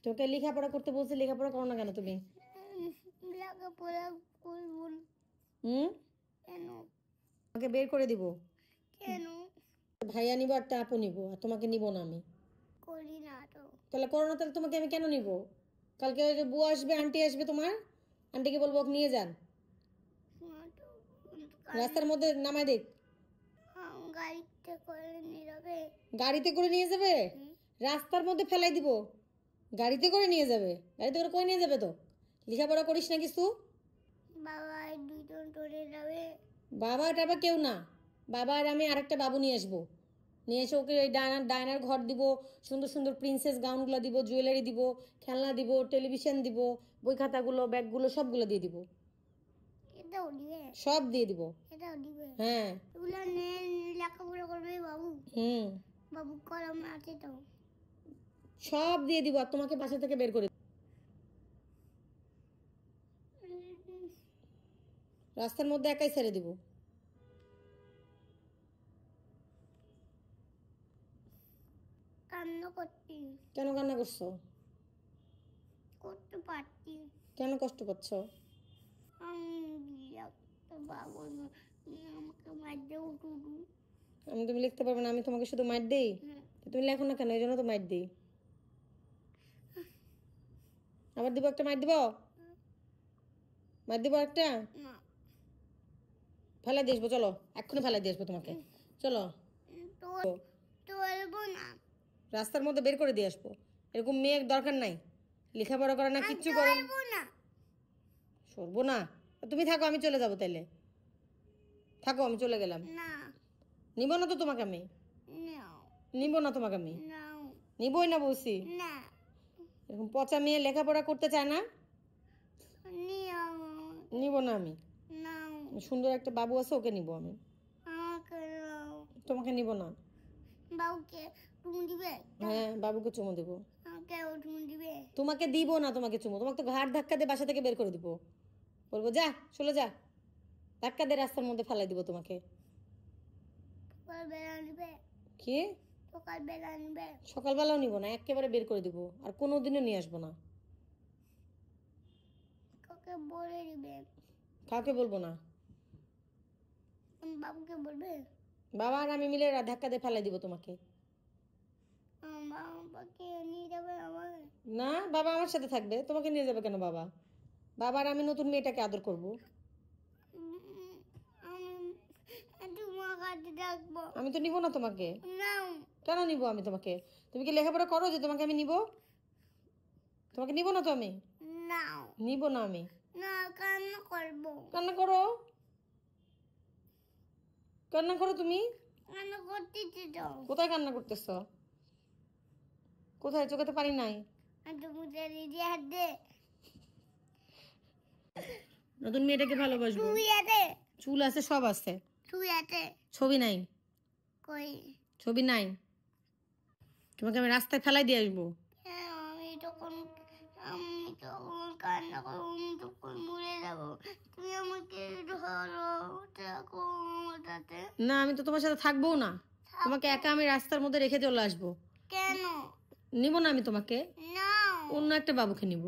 তোকে লেখাপড়া করতে বলছি, লেখাপড়া করো না কেন তুমি? লেখাপড়া করব না। কেন? তোমাকে বের করে দিব। কেন? ভাইয়া নিব আর আপু নিব, আর তোমাকে নিব না আমি। করি না তো। তাহলে করো না, তাহলে তোমাকে আমি কেন নিব? কালকে ওই যে বুয়া আসবে, আন্টি আসবে, তোমার আন্টিকে বলবো ওকে নিয়ে যান, না তো, রাস্তার মধ্যে নামাই দিক। গাড়িতে করে নিয়ে যাবে। গাড়িতে করে নিয়ে যাবে? রাস্তার মধ্যে ফেলাই দিব, গাড়িতে করে নিয়ে যাবে? গাড়িতে করে কই নিয়ে যাবে? তো লেখাপড়া করিস না কিছু? বাবা দুজন ধরে যাবে। বাবা টাবা কেউ না, বাবা আর আমি আরেকটা বাবু নিয়ে আসবো, নিয়ে এসে ওকে ওই ডায়নার ঘর দিব, সুন্দর সুন্দর প্রিন্সেস গাউনগুলো দিব, জুয়েলারি দিব, খেলনা দিব, টেলিভিশন দিব, বই খাতাগুলো, ব্যাগগুলো সবগুলো দিয়ে দিব। এটাও দিবে? সব দিয়ে দিব। এটাও দিবে? হ্যাঁ। এগুলো নিয়ে লেখাপড়া করবে বাবু? বাবু কলম আছে তো? সব দিয়ে দিব, আর তোমাকে বাসা থেকে বের করে রাস্তার মধ্যে একাই ছেড়ে দিব। কান্না করছি। কেন কান্না করছো? করতে পারছি। কেন কষ্ট পাচ্ছ? বাবু আমাকে মার দেও টুটু। তুমি লিখতে পারবে না, আমি তোমাকে শুধু মার দেই? তুমি লেখো না কেন? এই জন্য তো মার দিই। আবার দিব একটা, মার দিব, মার দিব একটা। ফেলাই দিয়ে আসবো, চলো এক্ষুনি ফেলাই দিয়ে আসবো তোমাকে, চলো। চলবো না। রাস্তার মধ্যে বের করে দিয়ে আসবো। এরকম মেয়ের দরকার নাই, লেখাপড়া করে না, কিচ্ছু করে না। সরবো না? তুমি থাকো, আমি চলে যাবো তাইলে। থাকো, আমি চলে গেলাম। না, নিব না তো তোমাকে আমি, নিব না তোমাকে আমি, নিবই না বলছি। না, এরকম পচা মেয়ে লেখাপড়া করতে চায় না, নিব না আমি। সুন্দর একটা বাবু আছে, ওকে নিব আমি, তোমাকে নিব না। বাবুকে চুমু দিবে? হ্যাঁ, বাবুকে চুমু দিব। চুমু দিবে? তোমাকে দিব না, তোমাকে চুমু, তোমাকে তো ঘাট ধাক্কা দিয়ে বাসা থেকে বের করে দিব, বলবো যা চলে যা, ধাক্কা দিয়ে রাস্তার মধ্যে ফেলাই দিব তোমাকে। সকালবেলা নিবে? কি? সকালবেলা নিবে? সকালবেলাও নিব না, একেবারে বের করে দিব, আর কোনোদিনও নিয়ে আসবো না। কাকে বলে দিবে? কাউকে বলবো না। বাবুকে বলবে? বাবা আর আমি মিলে ধাক্কা দিয়ে ফেলাই দিব তোমাকে। বাবাকে নিয়ে যাবে আমার? না, বাবা আমার সাথে থাকবে, তোমাকে নিয়ে যাবে কেন বাবা? বাবা আর আমি নতুন মেয়েটাকে আদর করব। আমি তো নিব না তোমাকে। কেন নিব আমি তোমাকে? তুমি কি লেখাপড়া করো যে তোমাকে আমি নিব? তোমাকে নিব না তো আমি, নিব না আমি। কান্না করবো। কান্না করো, কান্না করো তুমি। কান্না করতেছি তো। কোথায় কান্না করতেছ? কোথায়? চোখে তো পানি নাই। নতুন মেয়েটাকে ভালোবাসবো। চুল আছে, সব আছে, ছবি নাই। ছবি নাই, তোমাকে আমি রাস্তায় ফেলাই দিয়ে আসবো। আমি তখন কান্না করবো, আমি তখন মরে যাবো। তুমি আমাকে ধরো, না, আমি তো তোমার সাথে থাকবো না, তোমাকে একা আমি রাস্তার মধ্যে রেখে চলে আসবো। কেন? নিব না আমি তোমাকে, না, অন্য একটা বাবুকে নিব।